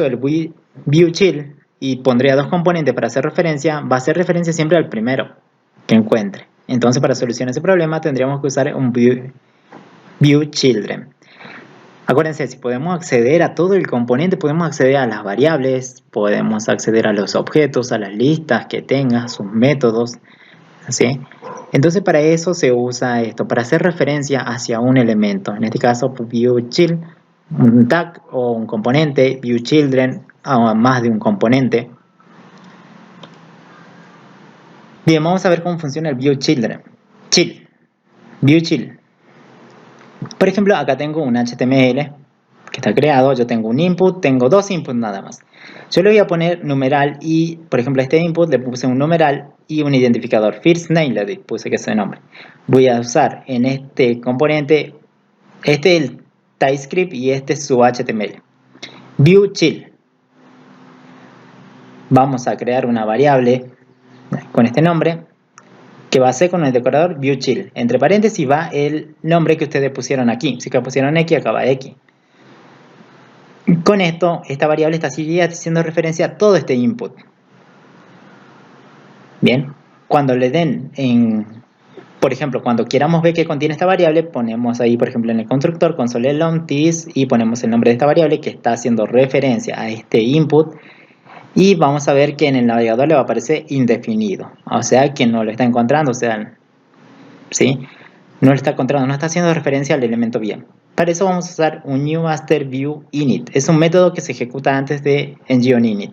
el viewChild y pondría dos componentes para hacer referencia, va a hacer referencia siempre al primero que encuentre. Entonces, para solucionar ese problema tendríamos que usar un viewChildren. Acuérdense, si podemos acceder a todo el componente, podemos acceder a las variables, podemos acceder a los objetos, a las listas que tenga, sus métodos, ¿sí? Entonces para eso se usa esto, para hacer referencia hacia un elemento. En este caso, viewChild, un tag o un componente, viewChildren, a más de un componente. Bien, vamos a ver cómo funciona el viewChildren. viewChild. Por ejemplo, acá tengo un HTML que está creado, yo tengo un input, tengo dos inputs nada más. Yo le voy a poner numeral y, por ejemplo, a este input le puse un numeral y un identificador. First name le puse que es el nombre. Voy a usar en este componente, este es el TypeScript y este es su HTML. viewChild. Vamos a crear una variable con este nombre que va a ser con el decorador viewChild. Entre paréntesis va el nombre que ustedes pusieron aquí. Si acá pusieron X, acá va X. Con esto, esta variable está haciendo referencia a todo este input. Bien, cuando le den por ejemplo, cuando queramos ver qué contiene esta variable, ponemos ahí, por ejemplo, en el constructor console.log this y ponemos el nombre de esta variable que está haciendo referencia a este input. Y vamos a ver que en el navegador le va a aparecer indefinido. O sea, que no lo está encontrando, o sea, ¿sí? No lo está encontrando, no está haciendo referencia al elemento bien. Para eso vamos a usar un new master view init. Es un método que se ejecuta antes de ng-on-init.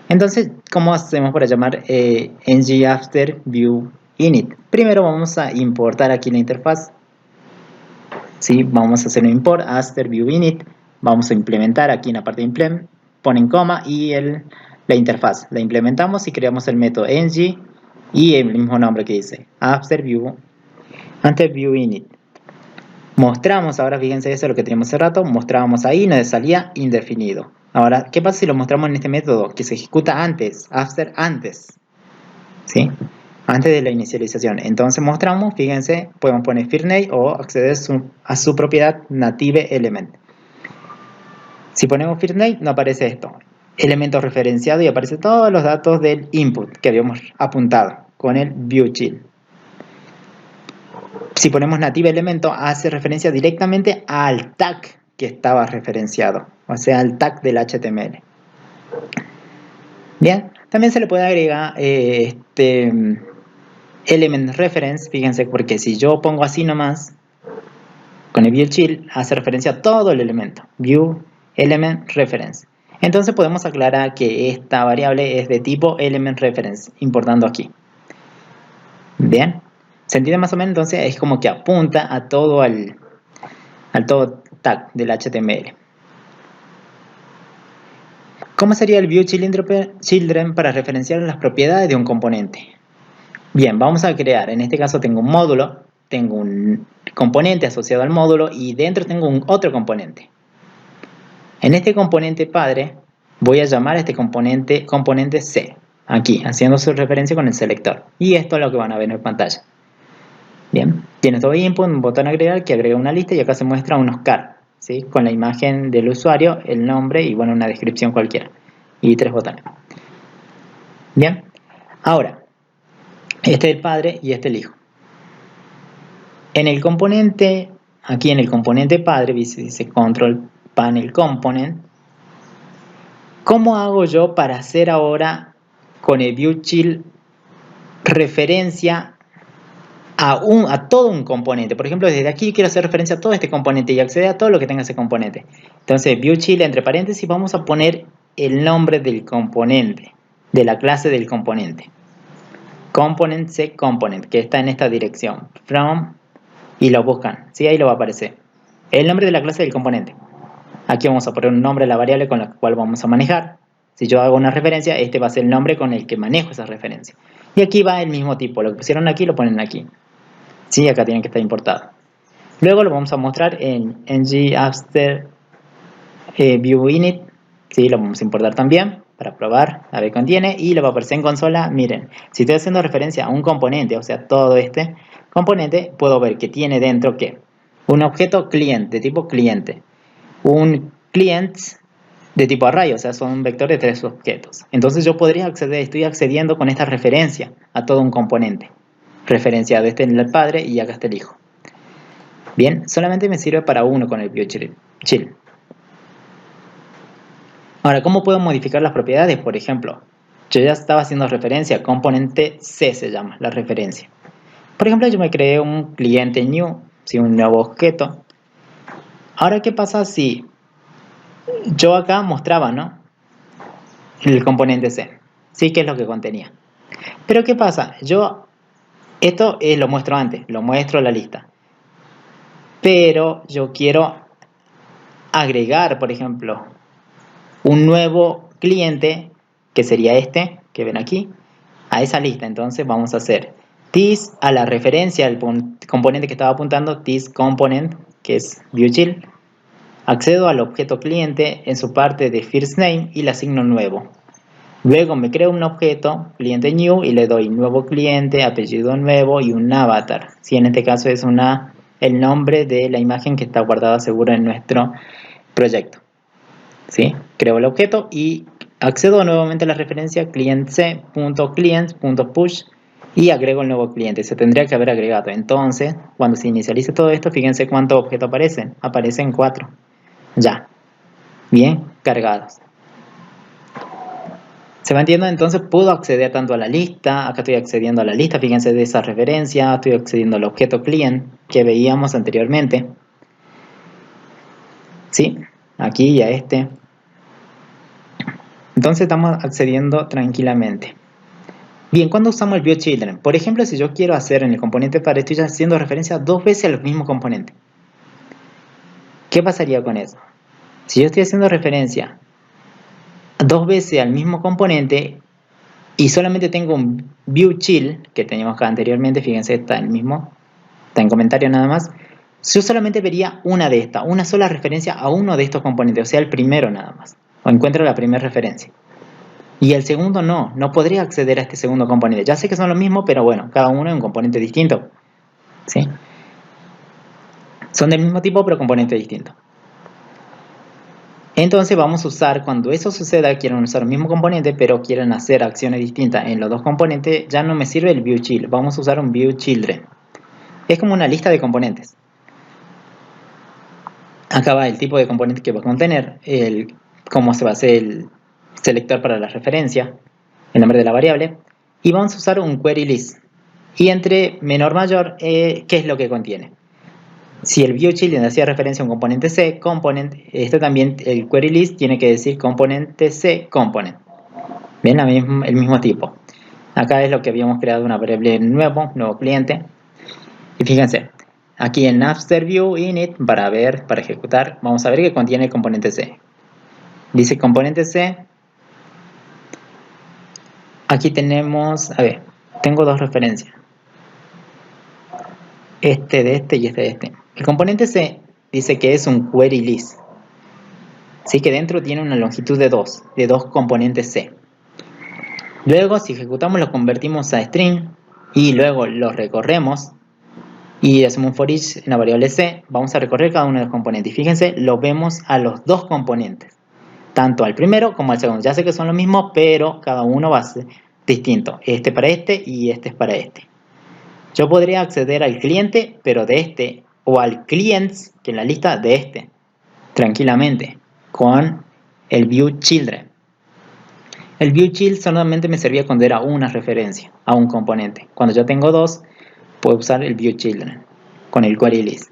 Entonces, ¿cómo hacemos para llamar ng-after-view-init? Primero vamos a importar aquí la interfaz. ¿Sí? Vamos a hacer un import after-view-init. Vamos a implementar aquí en la parte de implement. Ponen coma y la interfaz. La implementamos y creamos el método ng y el mismo nombre que dice after-view-init. Mostramos, ahora fíjense eso es lo que teníamos hace rato, mostrábamos ahí y nos salía indefinido. Ahora, ¿qué pasa si lo mostramos en este método? Que se ejecuta antes, antes, ¿sí? Antes de la inicialización. Entonces mostramos, fíjense, podemos poner firstName o acceder a su propiedad native element. Si ponemos firstName, no aparece esto. Elemento referenciado y aparece todos los datos del input que habíamos apuntado con el viewChild. Si ponemos native elemento, hace referencia directamente al tag que estaba referenciado, o sea, al tag del HTML. Bien, también se le puede agregar element reference, fíjense, porque si yo pongo así nomás, con el viewChild, hace referencia a todo el elemento, view element reference. Entonces podemos aclarar que esta variable es de tipo element reference, importando aquí. Bien. ¿Se entiende más o menos? Entonces es como que apunta a todo al todo tag del HTML. ¿Cómo sería el viewChildren para referenciar las propiedades de un componente? Bien, vamos a crear, en este caso tengo un módulo, tengo un componente asociado al módulo y dentro tengo otro componente. En este componente padre voy a llamar a este componente C, aquí, haciendo su referencia con el selector. Y esto es lo que van a ver en pantalla. Bien, tiene todo input, un botón agregar que agrega una lista y acá se muestra unos cards, ¿sí? Con la imagen del usuario, el nombre y bueno, una descripción cualquiera. Y 3 botones. Bien, ahora, este es el padre y este el hijo. En el componente, aquí en el componente padre, dice control panel component. ¿Cómo hago yo para hacer ahora con el viewChild referencia a todo un componente? Por ejemplo, desde aquí quiero hacer referencia a todo este componente y acceder a todo lo que tenga ese componente. Entonces, viewChild entre paréntesis, vamos a poner el nombre del componente, de la clase del componente. Component C component, que está en esta dirección. From, y lo buscan. ¿Sí? Ahí lo va a aparecer. El nombre de la clase del componente. Aquí vamos a poner un nombre de la variable con la cual vamos a manejar. Si yo hago una referencia, este va a ser el nombre con el que manejo esa referencia. Y aquí va el mismo tipo. Lo que pusieron aquí lo ponen aquí. Sí, acá tiene que estar importado. Luego lo vamos a mostrar en ng-after-view-init. Sí, lo vamos a importar también para probar a ver qué contiene. Y lo va a aparecer en consola. Miren, si estoy haciendo referencia a un componente, o sea, todo este componente, puedo ver que tiene dentro ¿qué? Un objeto cliente, de tipo cliente. Un client de tipo array, o sea, son un vector de 3 objetos. Entonces yo podría acceder, estoy accediendo con esta referencia a todo un componente. Referenciado, este es el padre y acá está el hijo. Bien, solamente me sirve para uno con el viewChild. Ahora, ¿cómo puedo modificar las propiedades? Por ejemplo, yo ya estaba haciendo referencia, componente C se llama la referencia. Por ejemplo, yo me creé un cliente new, ¿sí? Un nuevo objeto. Ahora, ¿qué pasa si yo acá mostraba, ¿no? El componente C, sí, que es lo que contenía. Pero ¿qué pasa? Yo esto lo muestro antes, lo muestro en la lista. Pero yo quiero agregar, por ejemplo, un nuevo cliente, que sería este, que ven aquí, a esa lista. Entonces vamos a hacer this a la referencia al componente que estaba apuntando, this component, que es viewChild. Accedo al objeto cliente en su parte de first name y le asigno nuevo. Luego me creo un objeto, cliente new, y le doy nuevo cliente, apellido nuevo y un avatar. Si en este caso es el nombre de la imagen que está guardada seguro en nuestro proyecto. ¿Sí? Creo el objeto y accedo nuevamente a la referencia clientc.client.push y agrego el nuevo cliente. Se tendría que haber agregado. Entonces, cuando se inicialice todo esto, fíjense cuántos objetos aparecen. Aparecen 4. Ya. Bien cargados. ¿Se va entiendo? Entonces puedo acceder tanto a la lista, acá estoy accediendo a la lista, fíjense de esa referencia, estoy accediendo al objeto client que veíamos anteriormente. ¿Sí? Aquí y a este. Entonces estamos accediendo tranquilamente. Bien, ¿cuándo usamos el viewChildren? Por ejemplo, si yo quiero hacer en el componente par, estoy haciendo referencia 2 veces al mismo componente. ¿Qué pasaría con eso? Si yo estoy haciendo referencia 2 veces al mismo componente y solamente tengo un viewChild, que teníamos acá anteriormente, fíjense, está el mismo, está en comentario nada más, yo solamente vería una de estas, una sola referencia a uno de estos componentes, o sea, el primero nada más, o encuentro la primera referencia. Y el segundo no podría acceder a este segundo componente. Ya sé que son los mismos, pero bueno, cada uno es un componente distinto. ¿Sí? Son del mismo tipo, pero componentes distintos. Entonces vamos a usar, cuando eso suceda, quieren usar el mismo componente, pero quieren hacer acciones distintas en los dos componentes, ya no me sirve el viewChild, vamos a usar un viewChildren. Es como una lista de componentes. Acá va el tipo de componente que va a contener, cómo se va a hacer el selector para la referencia, el nombre de la variable, y vamos a usar un query list. Y entre menor mayor, ¿qué es lo que contiene? Si el viewChild hacía referencia a un componente C, component, este también, el query list tiene que decir componente C, component. Bien, el mismo tipo. Acá es lo que habíamos creado una variable nuevo cliente. Y fíjense, aquí en Napster View Init, para ejecutar, vamos a ver que contiene el componente C. Dice componente C. Aquí tenemos, a ver, tengo 2 referencias. Este de este y este de este. El componente C dice que es un query list. Así que dentro tiene una longitud de 2 componentes C. Luego, si ejecutamos, lo convertimos a string y luego lo recorremos y hacemos un for each en la variable C, vamos a recorrer cada uno de los componentes. Y fíjense, lo vemos a los 2 componentes, tanto al primero como al segundo. Ya sé que son los mismos, pero cada uno va a ser distinto. Este para este y este es para este. Yo podría acceder al cliente, pero de este, o al clients, que es la lista de este, tranquilamente, con el viewChildren. El viewChild solamente me servía cuando era una referencia a un componente. Cuando yo tengo 2, puedo usar el viewChildren con el query list.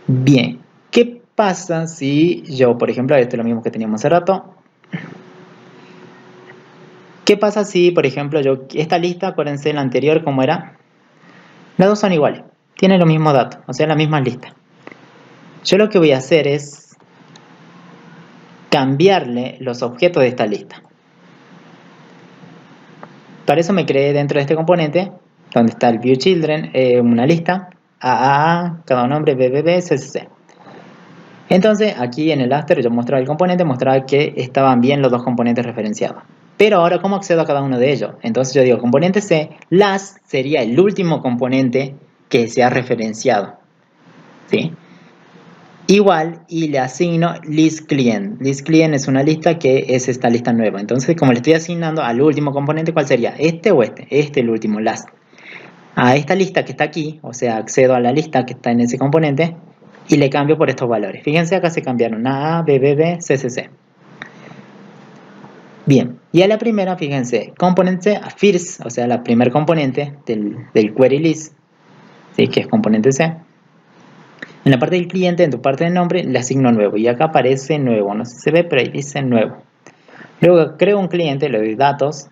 Bien, ¿qué pasa si yo, por ejemplo, esto es lo mismo que teníamos hace rato? ¿Qué pasa si, por ejemplo, esta lista, acuérdense la anterior, ¿cómo era? Las dos son iguales, tienen los mismos datos, o sea, la misma lista. Yo lo que voy a hacer es cambiarle los objetos de esta lista. Para eso me creé dentro de este componente, donde está el viewChildren, una lista, AAA, cada nombre, BBB, CCC. Entonces, aquí en el after yo mostraba el componente, mostraba que estaban bien los 2 componentes referenciados. Pero ahora, ¿cómo accedo a cada uno de ellos? Entonces yo digo componente C, last sería el último componente que se ha referenciado. ¿Sí? igual y le asigno list client. List client es una lista que es esta lista nueva. Entonces, como le estoy asignando al último componente, ¿cuál sería? ¿Este o este? Este el último, last. A esta lista que está aquí, o sea, accedo a la lista que está en ese componente y le cambio por estos valores. Fíjense, acá se cambiaron A, B, B, B, C, C, C. Bien, y a la primera, fíjense, componente first, o sea, la primer componente del query list, ¿sí? Que es componente C. En la parte del cliente, en tu parte de nombre, le asigno nuevo. Y acá aparece nuevo. No sé si se ve, pero ahí dice nuevo. Luego creo un cliente, le doy datos.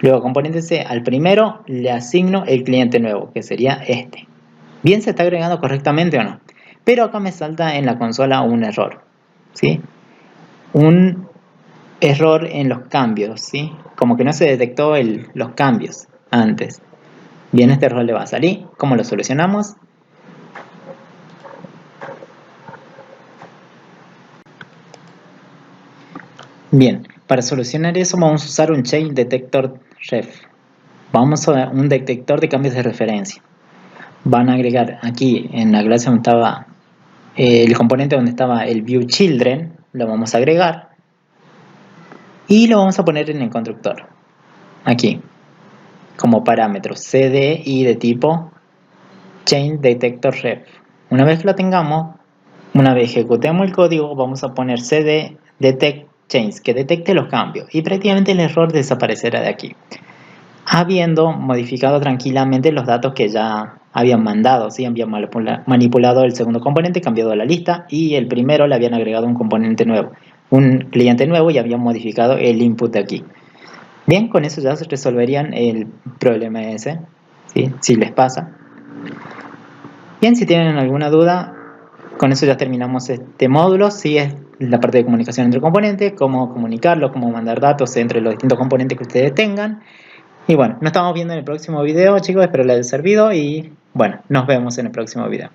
Luego componente C, al primero le asigno el cliente nuevo, que sería este. Bien, se está agregando correctamente o no. Pero acá me salta en la consola un error. ¿Sí? Un error en los cambios. ¿Sí? Como que no se detectó los cambios antes. Bien, este error le va a salir. ¿Cómo lo solucionamos? Bien, para solucionar eso vamos a usar un Change Detector Ref. Vamos a un detector de cambios de referencia. Van a agregar aquí en la clase donde estaba el componente donde estaba el View Children, lo vamos a agregar y lo vamos a poner en el constructor. Aquí, como parámetro CD y de tipo Change Detector Ref. Una vez que lo tengamos, una vez ejecutemos el código, vamos a poner CD Detect Change, que detecte los cambios, y prácticamente el error desaparecerá de aquí, habiendo modificado tranquilamente los datos que ya habían mandado. ¿Sí? Habían manipulado el segundo componente, cambiado la lista, y el primero le habían agregado un componente nuevo, un cliente nuevo, y habían modificado el input de aquí. Bien, con eso ya se resolverían el problema ese, ¿sí? Si les pasa. Bien, si tienen alguna duda, con eso ya terminamos este módulo. Sí, es la parte de comunicación entre componentes, cómo comunicarlo, cómo mandar datos entre los distintos componentes que ustedes tengan. Y bueno, nos estamos viendo en el próximo video, chicos. Espero les haya servido y bueno, nos vemos en el próximo video.